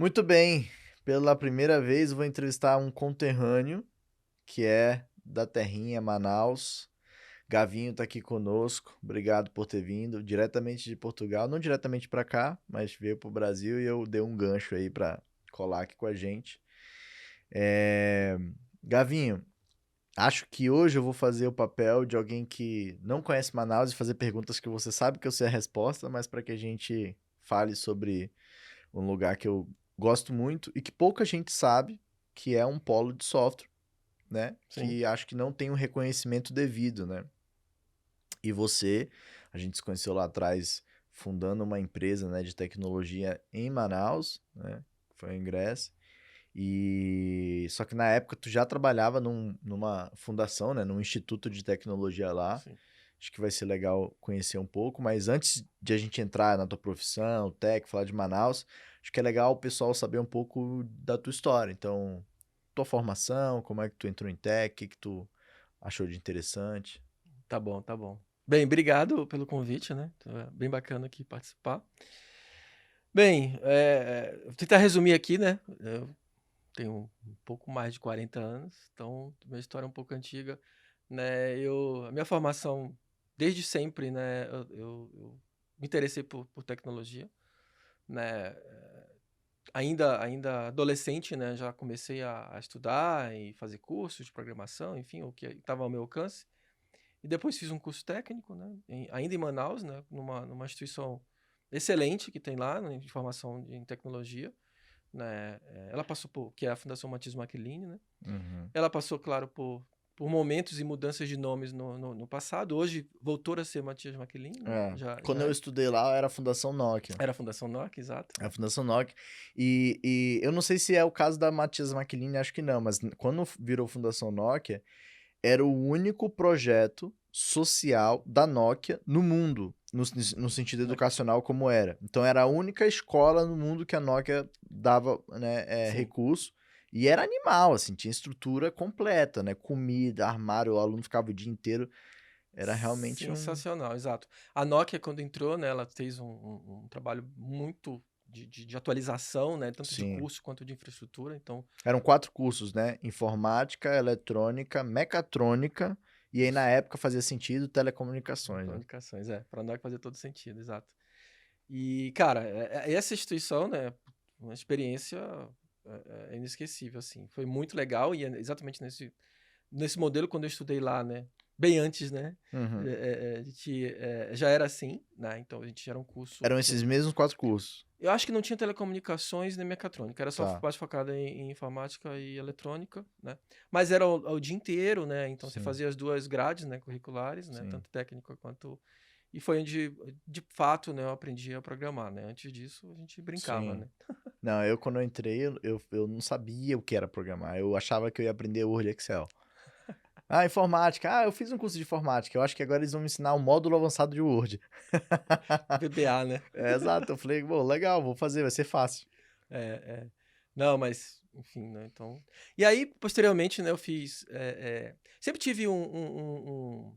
Muito bem, pela primeira vez eu vou entrevistar um conterrâneo, que é da terrinha, Manaus. Gavinho tá aqui conosco, obrigado por ter vindo, diretamente de Portugal, não diretamente para cá, mas veio pro Brasil e eu dei um gancho aí para colar aqui com a gente. É... Gavinho, acho que hoje eu vou fazer o papel de alguém que não conhece Manaus e fazer perguntas que você sabe que eu sei a resposta, mas para que a gente fale sobre um lugar que eu gosto muito e que pouca gente sabe, que é um polo de software, né? Sim. Que acho que não tem o reconhecimento devido, né? E você, a gente se conheceu lá atrás fundando uma empresa, né, de tecnologia em Manaus, né? Foi o Ingress. E só que na época tu já trabalhava numa fundação, né, num instituto de tecnologia lá. Sim. Acho que vai ser legal conhecer um pouco, mas antes de a gente entrar na tua profissão, tech, falar de Manaus, acho que é legal o pessoal saber um pouco da tua história. Então, tua formação, como é que tu entrou em tech, o que que tu achou de interessante. Tá bom, tá bom. Bem, obrigado pelo convite, né? É bem bacana aqui participar. Bem, vou tentar resumir aqui, né? Eu tenho um pouco mais de 40 anos, então minha história é um pouco antiga, né? A minha formação, desde sempre, né? Eu me interessei por tecnologia, né? Ainda adolescente, né? Já comecei a estudar e fazer cursos de programação, enfim, o que estava ao meu alcance. E depois fiz um curso técnico, né, ainda em Manaus, né, numa instituição excelente que tem lá, né, de formação em tecnologia, né, ela passou que é a Fundação Matias Maquiline, né, Uhum. ela passou, claro, por momentos e mudanças de nomes no passado, hoje voltou a ser Matias Maquiline, né, É. já Quando eu é, estudei lá, era a Fundação Nokia. era a Fundação Nokia, exato, A né, Fundação Nokia. E eu não sei se é o caso da Matias Maquiline, acho que não, mas quando virou Fundação Nokia, era o único projeto social da Nokia no mundo, no sentido né, educacional como era. Então era a única escola no mundo que a Nokia dava, né, sim. recurso. E era animal, assim, tinha estrutura completa, né? Comida, armário, o aluno ficava o dia inteiro. Era realmente um. Sensacional, exato. A Nokia, quando entrou, né, ela fez um trabalho muito de atualização, né, tanto de Sim. curso quanto de infraestrutura. Então, Eram 4 cursos, né? Informática, eletrônica, mecatrônica, e aí na isso, época fazia sentido telecomunicações, né? comunicações, para a Nokia fazer todo sentido, exato. E, cara, essa instituição, né, uma experiência inesquecível, assim. Foi muito legal e é exatamente nesse modelo, quando eu estudei lá, né, bem antes, né, Uhum. a gente já era assim, né, então a gente era um curso Eram que esses mesmos 4 cursos. eu acho que não tinha telecomunicações nem mecatrônica, era só Tá, mais focada em informática e eletrônica, né. Mas era o dia inteiro, né, então você sim, fazia as 2 grades, né, curriculares, né, sim. tanto técnica quanto e foi onde, de fato, né, eu aprendi a programar, né. Antes disso a gente brincava, Sim. né. Não, eu quando eu entrei, eu não sabia o que era programar. Eu achava que eu ia aprender Word e Excel. Ah, informática. Ah, eu fiz um curso de informática. Eu acho que agora eles vão me ensinar o módulo avançado de Word. VBA, né. É, exato. Eu falei, bom, legal, vou fazer, vai ser fácil. É, é. Não, mas enfim, né, então e aí posteriormente, né, eu fiz, sempre tive um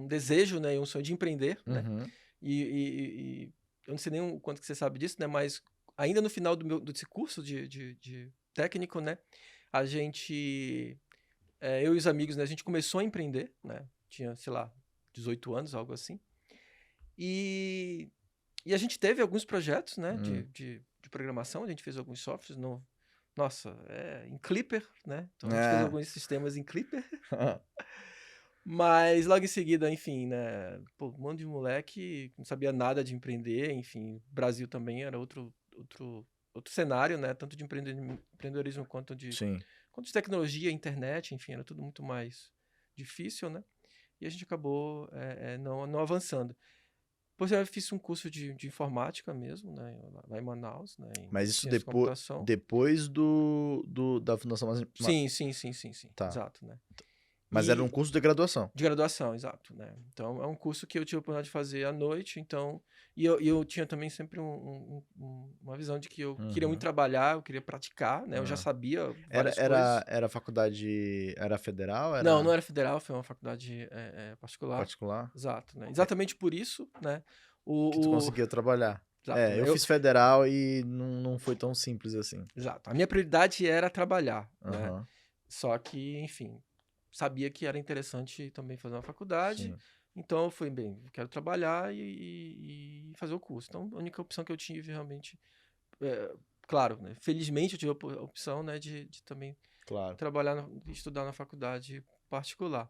desejo, né, e um sonho de empreender, né. Uhum. E eu não sei nem o quanto que você sabe disso, né, mas ainda no final desse curso de técnico, né, a gente, eu e os amigos, né, a gente começou a empreender, né, tinha, sei lá, 18 anos, algo assim. E a gente teve alguns projetos, né, Hum. de programação, a gente fez alguns softwares nossa, em Clipper, né, então a gente fez É. alguns sistemas em Clipper. Mas logo em seguida, enfim, né, pô, um monte de moleque não sabia nada de empreender, enfim, Brasil também era outro cenário, né, tanto de empreendedorismo Sim. quanto de tecnologia, internet, enfim, era tudo muito mais difícil, né, e a gente acabou, não avançando. Depois eu fiz um curso de informática mesmo, né, lá em Manaus, né, em Mas isso ciência da computação. depois da Fundação Sim, sim, sim, sim, sim, Tá. exato, né. Mas era um E curso de graduação. De graduação, exato, né. Então é um curso que eu tive a oportunidade de fazer à noite, então e eu tinha também sempre uma visão de que eu queria muito Uhum. trabalhar, eu queria praticar, né, eu já Ah. sabia Era, várias era, coisas. era faculdade. Era federal? Não, não Era era federal, foi uma faculdade, particular. particular? Exato, né. É, Exatamente por isso, né, que tu o conseguia trabalhar. exato, É, né? eu fiz federal e não foi tão simples assim. Exato. A minha prioridade era trabalhar, né? Aham, Só que, enfim, sabia que era interessante também fazer uma faculdade. sim, Então eu fui, bem, eu quero trabalhar e fazer o curso. Então a única opção que eu tive realmente, é, claro, né? Felizmente eu tive a opção, né, de também claro. trabalhar, estudar na faculdade particular.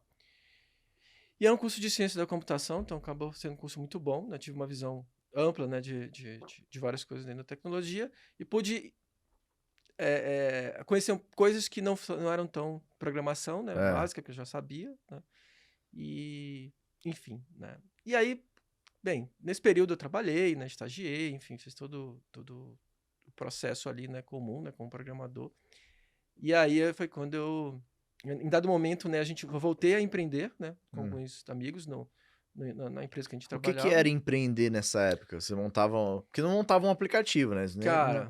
E é um curso de ciência da computação, então acabou sendo um curso muito bom, né? Tive uma visão ampla, né, de várias coisas dentro da tecnologia e pude conhecer coisas que não eram tão programação, né, É. básica, que eu já sabia, né? E, enfim, né? E aí, bem, nesse período eu trabalhei, né, estagiei, enfim, fiz todo o processo ali, né, comum, né, como programador. E aí foi quando em dado momento, né, eu voltei a empreender, né, com Hum. alguns amigos na empresa que a gente O que que trabalhava. era empreender nessa época? Você montava... Porque não montava um aplicativo, né? Cara,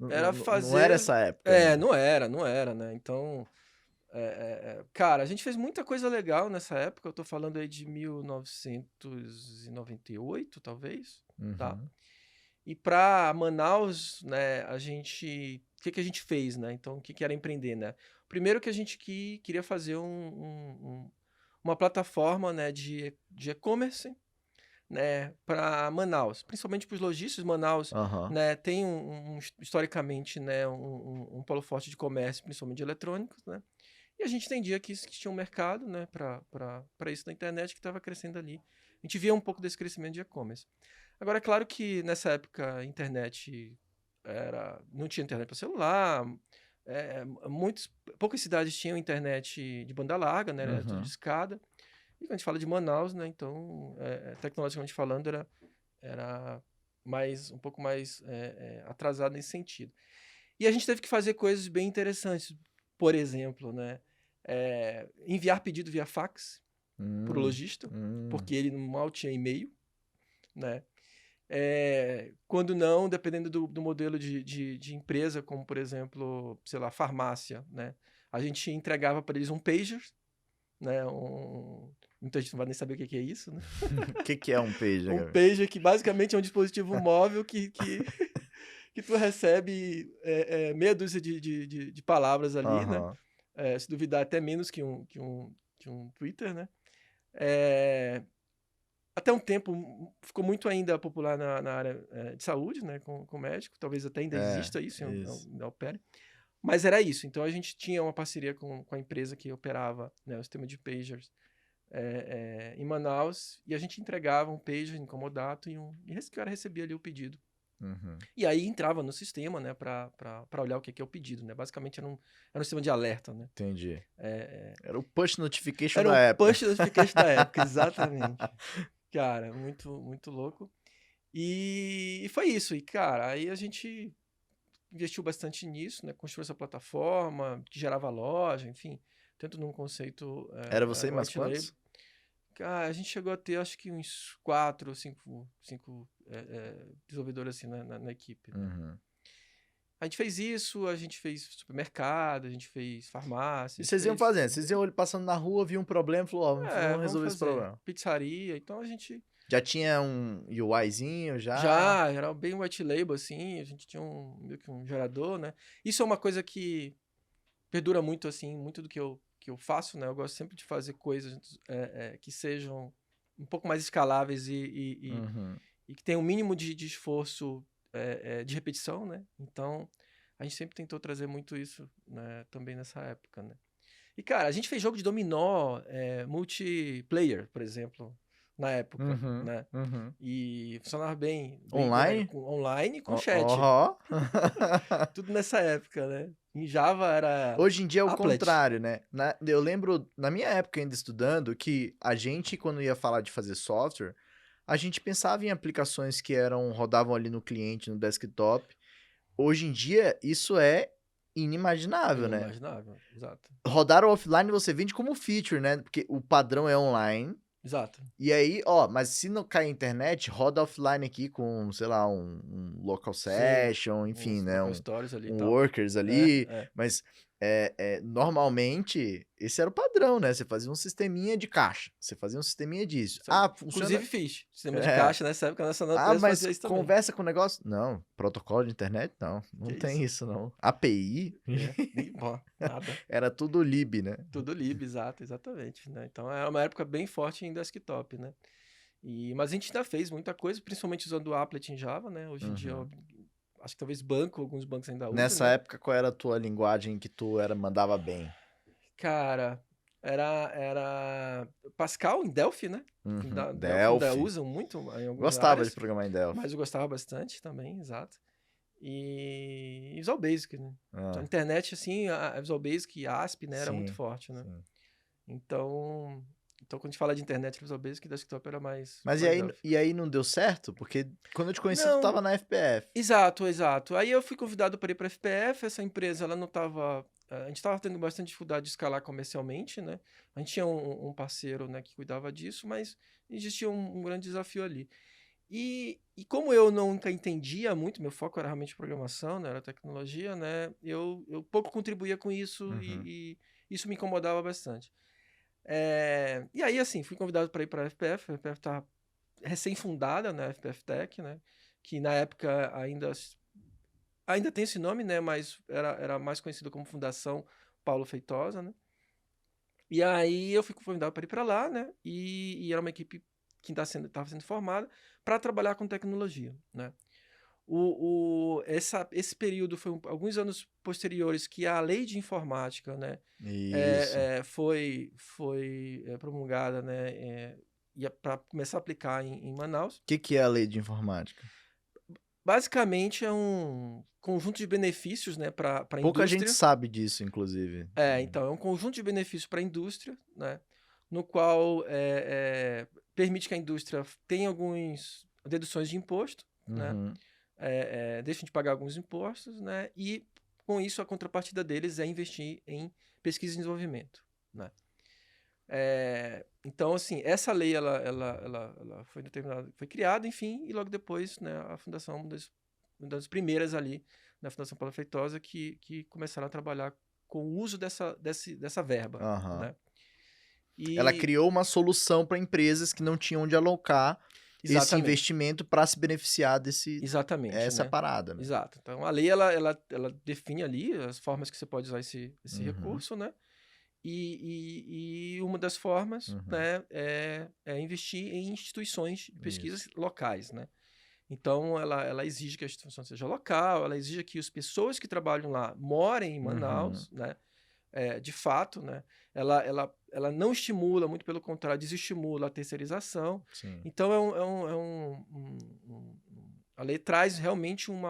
era Não era fazer. essa época ainda. Não era, né? Então, cara, a gente fez muita coisa legal nessa época. Eu tô falando aí de 1998, talvez, tá? Uhum. E para Manaus, né, o que que a gente fez, né? Então, o que que era empreender, né? Primeiro que a gente queria fazer uma plataforma, né, de e-commerce, né, para Manaus, principalmente para os lojistas. Manaus, Aham. né, tem historicamente, né, um polo forte de comércio, principalmente de eletrônicos, né? E a gente entendia que tinha um mercado, né, para isso na internet que estava crescendo ali. A gente via um pouco desse crescimento de e-commerce. Agora, é claro que nessa época a internet não tinha internet para celular, poucas cidades tinham internet de banda larga, né, era tudo de Uhum. escada. E quando a gente fala de Manaus, né, então, tecnologicamente falando, era um pouco mais atrasado nesse sentido. E a gente teve que fazer coisas bem interessantes. Por exemplo, né, enviar pedido via fax para o Hum. lojista, Hum. porque ele mal tinha e-mail, né? Quando não, dependendo do modelo de empresa, como por exemplo, sei lá, farmácia, né? A gente entregava para eles um pager, né? Muita gente não vai nem saber o que que é isso, né? O que que é um pager, Um Gabriel? pager que basicamente é um dispositivo móvel que tu recebe meia dúzia de palavras ali, né? Aham. Se duvidar, até menos que um Twitter, né? É, Até um tempo ficou muito ainda popular na área de saúde, né? Com médico, talvez até ainda É, exista isso, isso. ainda opere. Mas era isso. Então a gente tinha uma parceria com a empresa que operava, né, o sistema de pagers em Manaus, e a gente entregava um pager em comodato e esse cara recebia ali o pedido. Uhum. E aí entrava no sistema, né, para olhar o que é o pedido, né? Basicamente era um sistema de alerta, né? Entendi. É, é, Era o push notification Era da um época. push notification da época, exatamente. Cara, muito, muito louco. E foi isso. E, cara, aí a gente investiu bastante nisso, né? Construiu essa plataforma que gerava loja, enfim, tanto num conceito Era você e mais white label. quantos? Cara, a gente chegou a ter acho que uns 4 ou 5 desenvolvedores assim na equipe, né? Uhum. A gente fez isso, a gente fez supermercado, a gente fez farmácia, E a gente vocês iam fez. fazendo? Vocês iam passando na rua, viam um problema e falou, ó, vamos Vamos resolver esse fazer. problema. Pizzaria, então a gente Já tinha um UIzinho, já? já era bem white label, assim, a gente tinha meio que um gerador, né? Isso é uma coisa que perdura muito, assim, muito do que eu faço, né? Eu gosto sempre de fazer coisas que sejam um pouco mais escaláveis Uhum. e que tenham um mínimo de esforço de repetição, né? Então, a gente sempre tentou trazer muito isso, né, também nessa época, né? E, cara, a gente fez jogo de dominó multiplayer, por exemplo, na época, Uhum. né? Uhum. E funcionava bem legal, Online? online com chat. Ó. Tudo nessa época, né? Em Java era Hoje em dia é o applet. contrário, né? Eu lembro, na minha época ainda estudando, que a gente, quando ia falar de fazer software, a gente pensava em aplicações que rodavam ali no cliente, no desktop. Hoje em dia, isso é É inimaginável, né? inimaginável. Exato. Rodar offline você vende como feature, né? Porque o padrão é online. Exato. E aí, ó, mas se não cair a internet, roda offline aqui com, sei lá, um local Sim. session, enfim, Uns né? local stories ali e Um tal. workers É, ali. é. Mas normalmente, esse era o padrão, né? Você fazia um sisteminha de caixa, você fazia um sisteminha disso. Funciona... Inclusive fiz. Sistema de É. caixa, nessa época, nessa natureza, Mas fazia isso também. conversa com o negócio? Não, protocolo de internet? Não, não Que tem isso? isso, não. API? Bom, nada. Era tudo lib, né? Tudo lib, exatamente, né? Então é uma época bem forte em desktop, né? Mas a gente ainda fez muita coisa, principalmente usando o Applet em Java, né? Hoje em dia, acho que talvez alguns bancos ainda usam, Nessa né? época, qual era a tua linguagem que tu mandava bem? Cara, era Pascal em Delphi, né? Delphi ainda Delphi. usam muito em algumas Gostava de áreas, programar em Delphi. mas eu gostava bastante também, exato. E Visual Basic, né? Então, a Ah, internet, assim, a Visual Basic e ASP, né, era muito sim, forte, né? sim. Então, quando a gente fala de internet, Visual Basic e desktop era mais Mas Delphi. e aí não deu certo? Porque quando eu te conheci, tu Não, tava na FPF. exato. Aí eu fui convidado para ir para a FPF, essa empresa, ela não estava... A gente estava tendo bastante dificuldade de escalar comercialmente, né? A gente tinha um parceiro, né, que cuidava disso, mas existia um grande desafio ali. E como eu nunca entendia muito, meu foco era realmente programação, né, era tecnologia, né, eu pouco contribuía com isso Uhum. e isso me incomodava bastante. E aí, assim, fui convidado para ir para a FPF tá recém-fundada, né, a FPF Tech, né, que na época ainda tem esse nome, né, mas era mais conhecido como Fundação Paulo Feitosa, né. E aí eu fui convidado para ir para lá, né, e era uma equipe que estava sendo formada para trabalhar com tecnologia, né. Esse período foi alguns anos posteriores que a lei de informática, né, Isso. foi promulgada, né, para começar a aplicar em Manaus. O que é a lei de informática? Basicamente é um conjunto de benefícios, né, para a Pouca gente indústria. sabe disso, inclusive. Então, é um conjunto de benefícios para a indústria, né, no qual permite que a indústria tenha algumas deduções de imposto, né, Uhum. deixem de pagar alguns impostos, né, e com isso a contrapartida deles é investir em pesquisa e desenvolvimento, né. Então, assim, essa lei ela foi determinada, foi criada, enfim, e logo depois, né, a fundação, uma das primeiras ali, na Fundação Paulo Feitosa, que começaram a trabalhar com o uso dessa verba, Aham. né. Ela E criou uma solução para empresas que não tinham onde alocar esse exatamente, investimento para se beneficiar exatamente, essa né. parada, né? Exato. Então a lei ela define ali as formas que você pode usar esse Uhum. recurso, né. E uma das formas, Uhum. né, é investir em instituições de Isso. pesquisas locais, né. Então ela exige que a instituição seja local, ela exige que as pessoas que trabalham lá morem em Uhum. Manaus, né, de fato, né. Ela não estimula, muito pelo contrário, desestimula a terceirização. Sim. Então a lei traz realmente um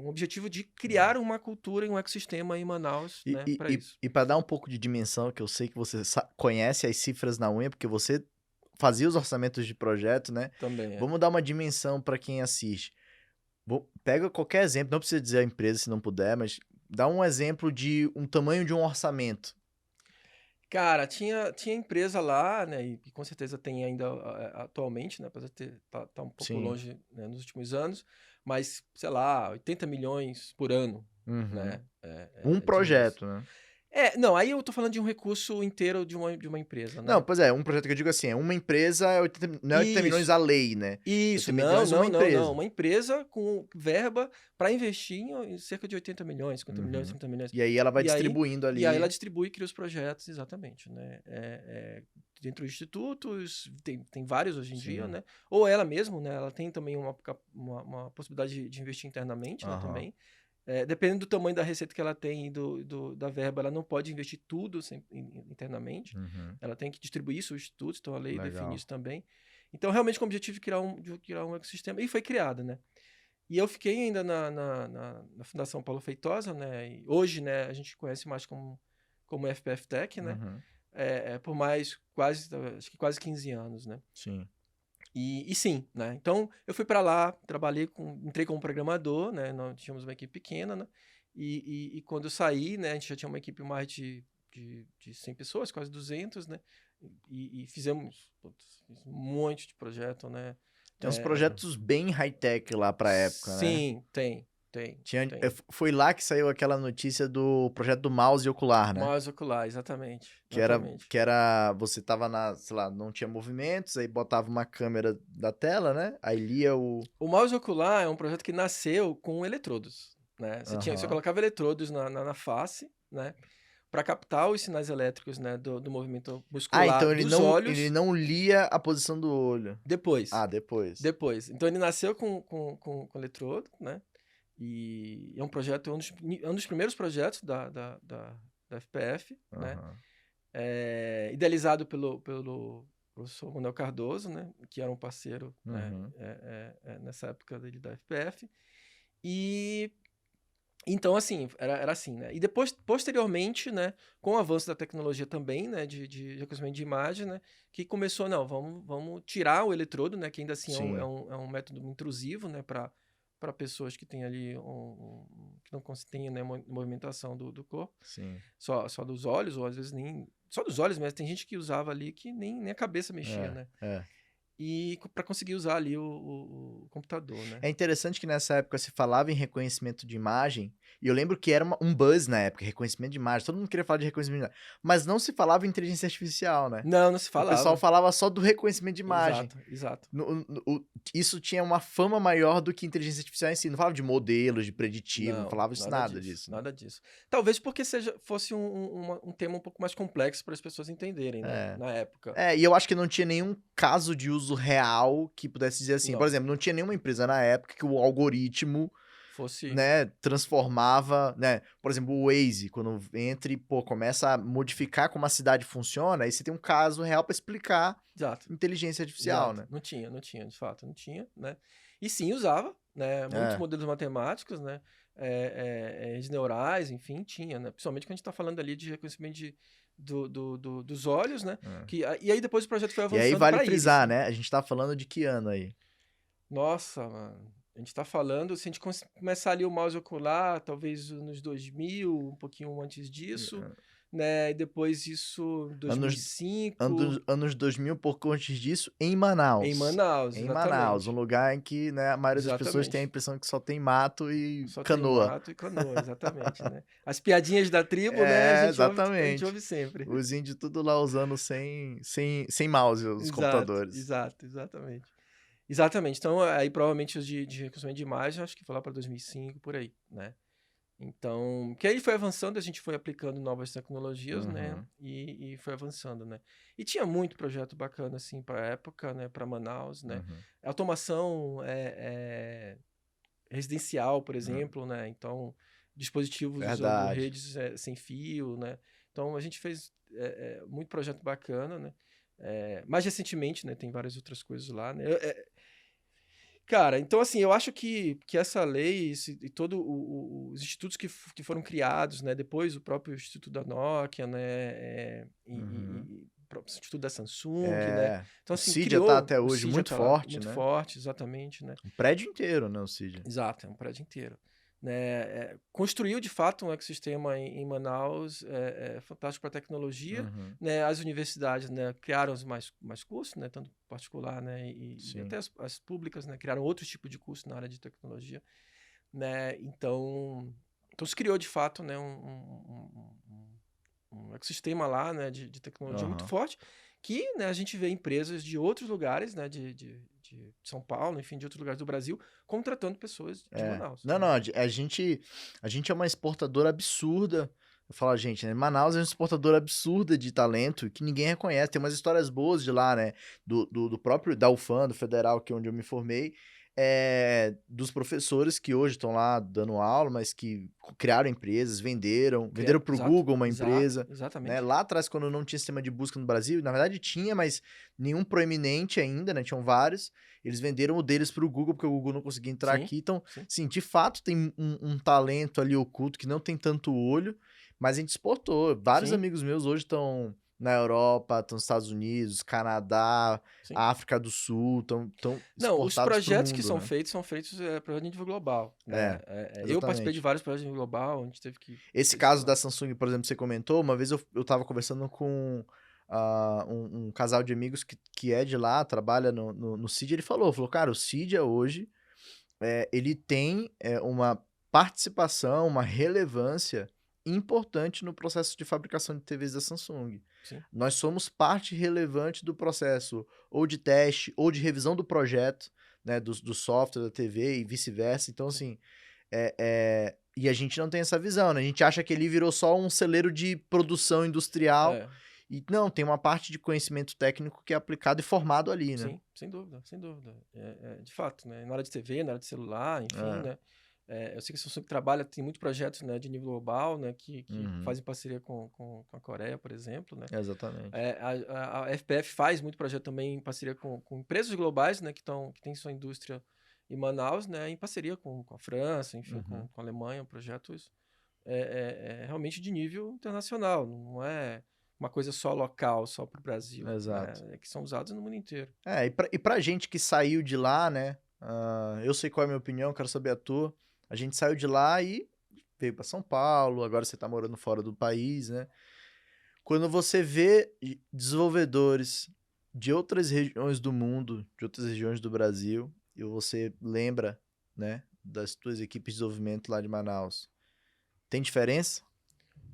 objetivo de criar uma cultura e um ecossistema em Manaus, E, né, e, para e, isso. e para dar um pouco de dimensão, que eu sei que você conhece as cifras na unha, porque você fazia os orçamentos de projeto, né? Também é. Vamos dar uma dimensão para quem assiste. Pega qualquer exemplo, não precisa dizer a empresa se não puder, mas dá um exemplo de um tamanho de um orçamento. Cara, tinha empresa lá, né, e com certeza tem ainda atualmente, né, apesar de tá um pouco Sim. longe, né, nos últimos anos, mas, sei lá, 80 milhões por ano, Uhum. né, Um de recurso. projeto, né? Não, aí eu tô falando de um recurso inteiro de uma empresa, Não, né. pois é, um projeto que eu digo assim, é uma empresa, não é 80 milhões Isso. a lei, né? Isso, 80 não, milhões uma não, não, não. empresa. Uma empresa com verba para investir em cerca de 80 milhões, 50 milhões, Uhum. 30 milhões. E aí ela vai E aí, distribuindo e aí ela ali. distribui e cria os projetos, exatamente, né? Dentro dos institutos, tem vários hoje em dia, Sim. né? Ou ela mesma, né? Ela tem também uma possibilidade de investir internamente, né? Aham. Também. Dependendo do tamanho da receita que ela tem e da verba, ela não pode investir tudo internamente. Uhum. Ela tem que distribuir isso aos institutos, então a lei define Legal. isso também. Então, realmente, com o objetivo de criar um ecossistema, e foi criado, né? E eu fiquei ainda na Fundação Paulo Feitosa, né? E hoje, né, a gente conhece mais como FPF Tech, né? Uhum. Por mais acho que quase 15 anos, né? Sim. E sim, né? Então eu fui para lá, entrei como programador, né? Nós tínhamos uma equipe pequena, né? E quando eu saí, né? A gente já tinha uma equipe mais de 100 pessoas, quase 200, né? E fizemos um monte de projeto, né? Tem uns É, projetos bem high-tech lá pra época, né? sim, tem. tem, Tinha, tem. foi lá que saiu aquela notícia do projeto do mouse ocular, né? Mouse ocular, exatamente, Que era, exatamente. que era, você tava sei lá, não tinha movimentos, aí botava uma câmera da tela, né? Aí lia O mouse ocular é um projeto que nasceu com eletrodos, né? Você Aham. colocava eletrodos na face, né? Para captar os sinais elétricos, né? Do movimento Ah, muscular então dos ele olhos não lia a posição do olho. depois. Ah, depois. Depois. Então ele nasceu com eletrodo, né? E é um projeto, um dos primeiros projetos da FPF, né? Aham. Idealizado pelo professor Manuel Cardoso, né? Que era um parceiro, né? Uhum. Nessa época dele da FPF. E então, assim, era assim, né? E depois, posteriormente, né, com o avanço da tecnologia também, né, de reconhecimento de imagem, né, que começou, não, vamos tirar o eletrodo, né, que ainda assim Sim. é um método intrusivo, né, para pessoas que têm ali, que não têm, né, movimentação do corpo, Sim. só dos olhos, ou às vezes nem, só dos olhos mesmo, tem gente que usava ali que nem a cabeça mexia, É, né, é. e para conseguir usar ali o computador, né. É interessante que nessa época se falava em reconhecimento de imagem, e eu lembro que era um buzz na época, reconhecimento de imagem, todo mundo queria falar de reconhecimento de imagem, mas não se falava em inteligência artificial, né? Não, não se O pessoal falava. falava só do reconhecimento de imagem. Exato, exato. Isso tinha uma fama maior do que inteligência artificial em si. Não falava de modelos, de preditivo, não Não, falava isso, nada disso, né? nada disso. Talvez porque fosse um tema um pouco mais complexo para as pessoas entenderem, né? É. Na época. E eu acho que não tinha nenhum caso de uso real que pudesse dizer assim. Por Não, exemplo, não tinha nenhuma empresa na época que o algoritmo, fosse. né, transformava, né? Por exemplo, o Waze, quando entra e, pô, começa a modificar como a cidade funciona, aí você tem um caso real para explicar Exato, inteligência artificial, exato. né? Não tinha, de fato, não tinha, né? E sim, usava, né? Muitos É. modelos matemáticos, né? Redes neurais, enfim, tinha, né? Principalmente quando a gente está falando ali de reconhecimento dos olhos, né? É. E aí depois o projeto foi E aí avançando vale para íris, frisar, né? né? A gente tá falando de que ano aí? Nossa, mano. A gente tá falando, se a gente começar ali o mouse ocular, talvez nos 2000, um pouquinho antes disso, né? E depois isso, Anos, 2005, anos 2000, pouco antes disso, em em Manaus. Manaus, Em Manaus, um exatamente. lugar em que, né, a maioria das pessoas tem a Exatamente. impressão que só tem mato e Só tem canoa. mato e canoa, exatamente, né? As piadinhas da tribo, né? A gente Exatamente. ouve sempre. Os índios tudo lá usando sem mouse os Exato, computadores. exato, exatamente. Exatamente. Então, aí provavelmente os de reconhecimento de imagem, acho que foi lá para 2005, por aí, né? Então, que aí foi avançando, a gente foi aplicando novas tecnologias, né? Uhum, E foi avançando, né? E tinha muito projeto bacana, assim, para a época, né? Para Manaus, né? uhum, Automação residencial, por uhum. exemplo, né? Então, dispositivos usando Verdade. redes sem fio, né? Então, a gente fez muito projeto bacana, né? Mais recentemente, né? Tem várias outras coisas lá, né? Cara, então assim, eu acho que essa lei e todo os institutos que foram criados, né, depois o próprio Instituto da Nokia, né, Uhum. o próprio Instituto da Samsung, né, É. então O assim, Cydia tá criou, até o hoje CID já muito tá lá, forte, muito né? forte, exatamente, né, Um prédio inteiro, né, o Cydia. exato, é um prédio inteiro, né, construiu de fato um ecossistema em Manaus fantástico para tecnologia, Uhum, né, as universidades, né, criaram mais cursos, né, tanto particular, né, e sim. até as públicas, né, criaram outros tipos de curso na área de tecnologia, né, então se criou de fato, né, um ecossistema lá, né, de tecnologia muito Aham. forte, que, né, a gente vê empresas de outros lugares, né, de São Paulo, enfim, de outros lugares do Brasil, contratando pessoas de Manaus, Não, né. não, a gente é uma exportadora absurda. Eu falo, a gente, né? Manaus é uma exportadora absurda de talento que ninguém reconhece. Tem umas histórias boas de lá, né? Do próprio, da UFAM, do Federal, que é onde eu me formei. Dos professores que hoje estão lá dando aula, mas que criaram empresas, venderam para o Exato, Google uma exato, empresa, né? exatamente. Lá atrás, quando não tinha sistema de busca no Brasil, na verdade tinha, mas nenhum proeminente ainda, né? Tinham vários. Eles venderam o deles para o Google, porque o Google não conseguia entrar Sim, aqui. Então, sim. sim, de fato tem um talento ali oculto que não tem tanto olho, mas a gente exportou. Vários Sim, amigos meus hoje estão na Europa, estão nos Estados Unidos, Canadá, sim. África do Sul, estão Não, os exportados para o projetos que mundo, né? são feitos para nível global, né? É, Eu participei de exatamente. vários projetos de nível global, a gente teve que Esse caso da selecionar. Samsung, por exemplo, você comentou, uma vez eu tava conversando com um casal de amigos que é de lá, trabalha no Cydia, ele falou, cara, o Cydia hoje, ele tem uma participação, uma relevância importante no processo de fabricação de TVs da Samsung. Sim. Nós somos parte relevante do processo, ou de teste, ou de revisão do projeto, né, do software da TV e vice-versa. Então, assim, e a gente não tem essa visão, né? A gente acha que ele virou só um celeiro de produção industrial. É. E não, tem uma parte de conhecimento técnico que é aplicado e formado ali, né? Sim, sem dúvida, sem dúvida. De fato, né? Na área de TV, na área de celular, enfim, né? Eu sei que a Samsung trabalha, tem muitos projetos, né, de nível global, né, que fazem parceria com a Coreia, por exemplo, né? Exatamente. A FPF faz muito projeto também em parceria com empresas globais, né, que têm sua indústria em Manaus, né, em parceria com a França, enfim, com a Alemanha, projetos realmente de nível internacional, não é uma coisa só local, só para o Brasil, Exato. né, que são usados no mundo inteiro. E pra gente que saiu de lá, né? Eu sei qual é a minha opinião, quero saber a tua. A gente saiu de lá e veio pra São Paulo, agora você tá morando fora do país, né? Quando você vê desenvolvedores de outras regiões do mundo, de outras regiões do Brasil, e você lembra, né, das tuas equipes de desenvolvimento lá de Manaus, tem diferença?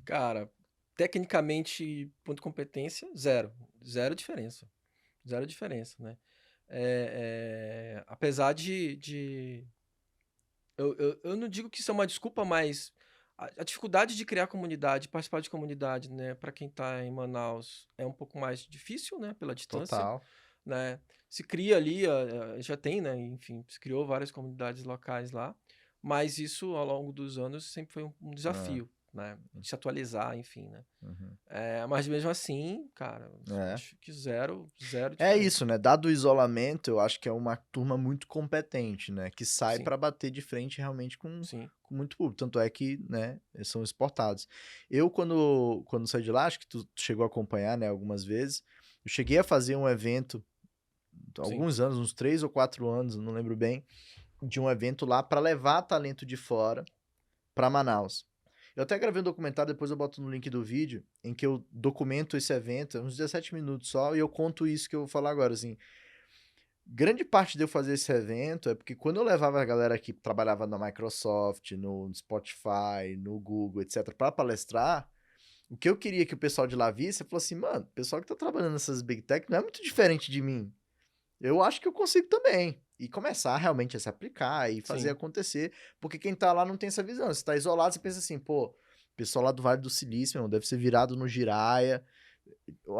Cara, tecnicamente, ponto de competência, zero. Zero diferença. Zero diferença, né? Apesar de eu não digo que isso é uma desculpa, mas a dificuldade de criar comunidade, participar de comunidade, né, para quem está em Manaus é um pouco mais difícil, né, pela distância, Total. né? Se cria ali, já tem, né, enfim, se criou várias comunidades locais lá, mas isso ao longo dos anos sempre foi um desafio, né, de se atualizar, enfim, né? Uhum. Mas mesmo assim, cara, É. acho que zero É diferença. isso, né? Dado o isolamento, eu acho que é uma turma muito competente, né? Que sai Sim, para bater de frente realmente sim, com muito público. Tanto é que, né, eles são exportados. Eu, quando saí de lá, acho que tu chegou a acompanhar, né, algumas vezes, eu cheguei a fazer um evento, sim. alguns anos, uns 3 ou 4 anos, não lembro bem, de um evento lá para levar talento de fora para Manaus. Eu até gravei um documentário, depois eu boto no link do vídeo, em que eu documento esse evento, uns 17 minutos só, e eu conto isso que eu vou falar agora, assim. Grande parte de eu fazer esse evento é porque quando eu levava a galera que trabalhava na Microsoft, no Spotify, no Google, etc, para palestrar, o que eu queria que o pessoal de lá visse, falou assim, mano, o pessoal que tá trabalhando nessas Big Tech não é muito diferente de mim. Eu acho que eu consigo também. E começar realmente a se aplicar e fazer Sim, acontecer, porque quem tá lá não tem essa visão. Você tá isolado, você pensa assim, pô, o pessoal lá do Vale do Silício, meu, deve ser virado no Giraia.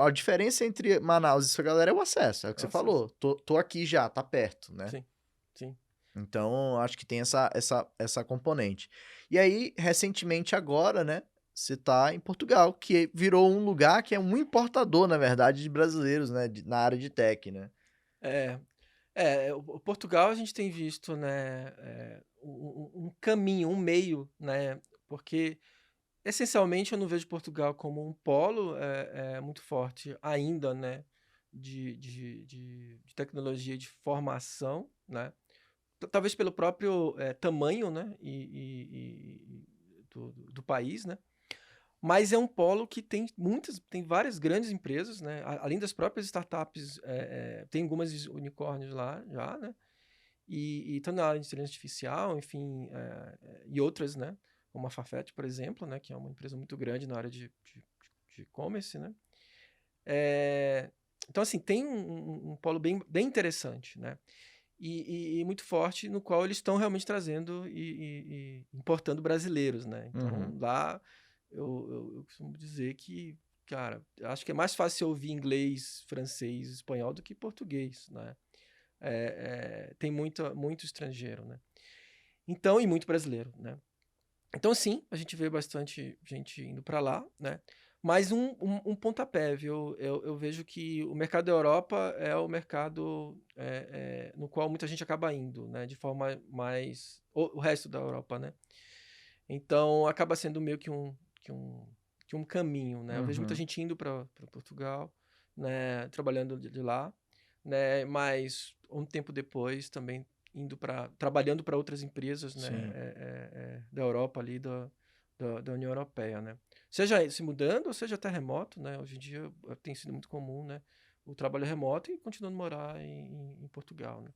A diferença entre Manaus e essa galera é o acesso, é o que é você acesso. falou. Tô aqui já, tá perto, né? Sim, sim. Então, acho que tem essa componente. E aí, recentemente agora, né, você tá em Portugal, que virou um lugar que é um importador, na verdade, de brasileiros, né, na área de tech, né? É, o Portugal a gente tem visto, né, um caminho, um meio, né, porque essencialmente eu não vejo Portugal como um polo muito forte ainda, né, de tecnologia de formação, né, talvez pelo próprio tamanho, né, do país, né, mas é um polo que tem várias grandes empresas, né, além das próprias startups, tem algumas unicórnios lá já, né, e estão na área de inteligência artificial, enfim, e outras, né? Como a Farfetch, por exemplo, né? Que é uma empresa muito grande na área de e-commerce, né? É, então, assim, tem um polo bem interessante, né? E muito forte, no qual eles estão realmente trazendo e importando brasileiros, né? Uhum. Então, lá, eu costumo dizer que, cara, acho que é mais fácil ouvir inglês, francês, espanhol do que português, né? Tem muito estrangeiro, né? Então, e muito brasileiro, né? Então, sim, a gente vê bastante gente indo para lá, né? Mas um pontapé, viu? Eu vejo que o mercado da Europa é o mercado no qual muita gente acaba indo, né? De forma mais... O resto da Europa, né? Então, acaba sendo meio que um caminho, né? Eu vejo muita Uhum. gente indo para Portugal, né? Trabalhando de lá, né? Mas um tempo depois também trabalhando para outras empresas, né? Sim. Da Europa ali, da União Europeia, né? Seja se mudando ou seja até remoto, né? Hoje em dia tem sido muito comum, né? O trabalho remoto e continuando a morar em Portugal, né?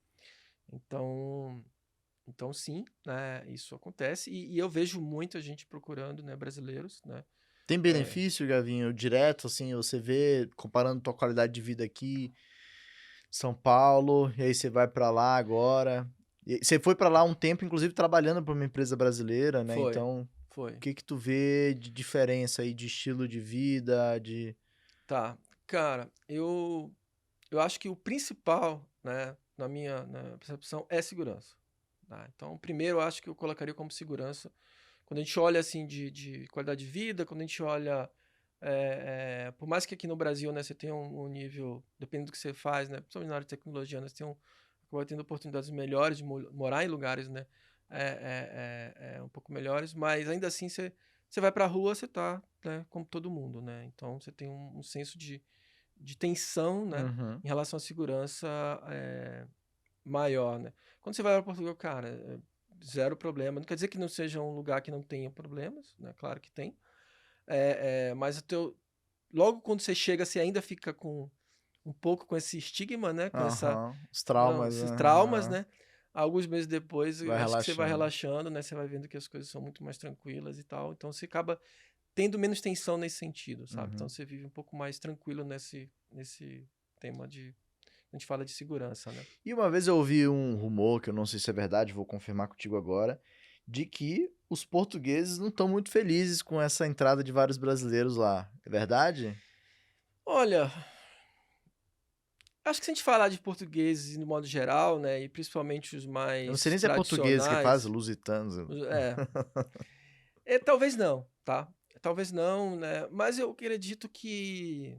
Então, Então, sim, né, isso acontece. E eu vejo muita gente procurando, né, brasileiros, né? Tem benefício, Gavinho, direto, assim, você vê, comparando tua qualidade de vida aqui, São Paulo, e aí você vai pra lá agora. E você foi pra lá um tempo, inclusive, trabalhando pra uma empresa brasileira, né? Foi, Então, o foi. que que tu vê de diferença aí de estilo de vida, de... Tá. Cara, eu acho que o principal, né, na percepção, é segurança. Tá? Então, primeiro, eu acho que eu colocaria como segurança. Quando a gente olha assim de qualidade de vida, quando a gente olha. Por mais que aqui no Brasil, né, você tenha um nível, dependendo do que você faz, né, principalmente na área de tecnologia, né, você tem acaba tendo oportunidades melhores de morar em lugares, né, um pouco melhores, mas ainda assim você vai para a rua, você tá, né, como todo mundo, né, então você tem um senso de tensão, né, Uhum. em relação à segurança maior, né. Quando você vai para Portugal, cara, zero problema. Não quer dizer que não seja um lugar que não tenha problemas, né? Claro que tem. Mas logo quando você chega, você ainda fica com um pouco com esse estigma, né? Com Aham. Os não, traumas, esses traumas, aham. né? Alguns meses depois, eu Vai acho que você vai relaxando. relaxando, né? Você vai vendo que as coisas são muito mais tranquilas e tal. Então você acaba tendo menos tensão nesse sentido, sabe? Então Uhum. você vive um pouco mais tranquilo nesse tema de. A gente fala de segurança, né? E uma vez eu ouvi um rumor, que eu não sei se é verdade, vou confirmar contigo agora, de que os portugueses não estão muito felizes com essa entrada de vários brasileiros lá. É verdade? Olha, acho que se a gente falar de portugueses no modo geral, né, e principalmente os Eu não sei mais nem se é português que faz, tradicionais, lusitanos. é, talvez não, tá? Talvez não, né? Mas eu acredito que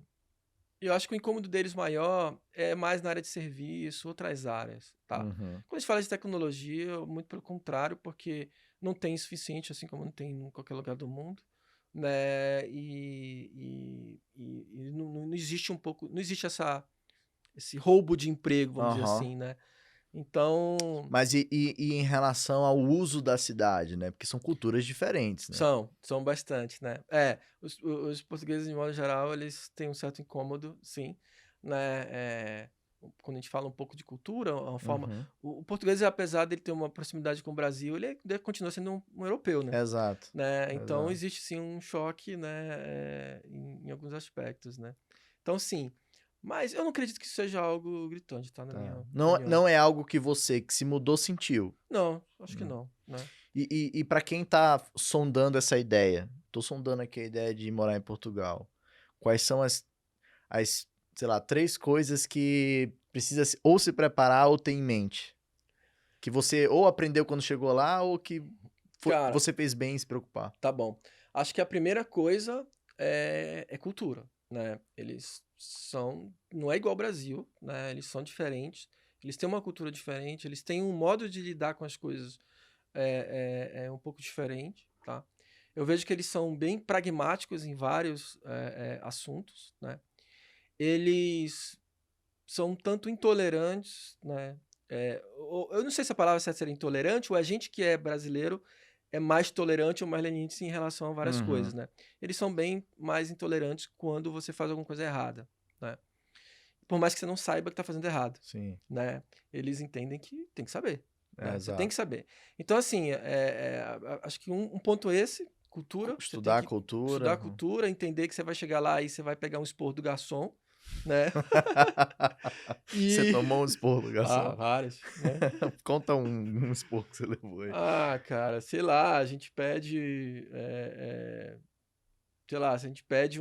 eu acho que o incômodo deles maior é mais na área de serviço, outras áreas, tá? Uhum. Quando a gente fala de tecnologia, muito pelo contrário, porque não tem suficiente, assim como não tem em qualquer lugar do mundo, né? E não existe um pouco, não existe esse roubo de emprego, vamos dizer Aham. assim, né? Então, Mas e em relação ao uso da cidade, né? Porque são culturas diferentes, né? são bastante, né? Os portugueses, de modo geral, eles têm um certo incômodo, sim, né? Quando a gente fala um pouco de cultura, uma forma. Uhum. O português, apesar de ele ter uma proximidade com o Brasil, ele continua sendo um europeu, né? Exato. Então, Exato. existe sim um choque, né? Em alguns aspectos, né? Então, sim. Mas eu não acredito que isso seja algo gritante, tá? Na minha Tá. Não, opinião. não é algo que você, que se mudou, sentiu. Não, acho que Hum. não, né? E para quem tá sondando essa ideia, tô sondando aqui a ideia de morar em Portugal. Quais são as, sei lá, 3 coisas que precisa ou se preparar ou ter em mente? Que você ou aprendeu quando chegou lá ou que Cara, você fez bem em se preocupar. tá bom. Acho que a primeira coisa é cultura, né? Eles são, não é igual ao Brasil, né? Eles são diferentes, eles têm uma cultura diferente, eles têm um modo de lidar com as coisas um pouco diferente, tá? Eu vejo que eles são bem pragmáticos em vários assuntos, né? Eles são um tanto intolerantes, né? Eu não sei se a palavra certa seria intolerante, ou a gente que é brasileiro é mais tolerante ou mais leniente em relação a várias coisas, Uhum. né? Eles são bem mais intolerantes quando você faz alguma coisa errada, né? Por mais que você não saiba que está fazendo errado, Sim, né? Eles entendem que tem que saber, né? Você tem que exato. saber. Então, assim, acho que um ponto é esse, cultura. Você tem Estudar a que estudar a cultura. cultura, entender que você vai chegar lá e você vai pegar um esporro do garçom, né? Você E tomou um esporro do garçom? várias, né? Conta um esporro que você levou aí. Cara, sei lá, a gente pede, sei lá, se a gente pede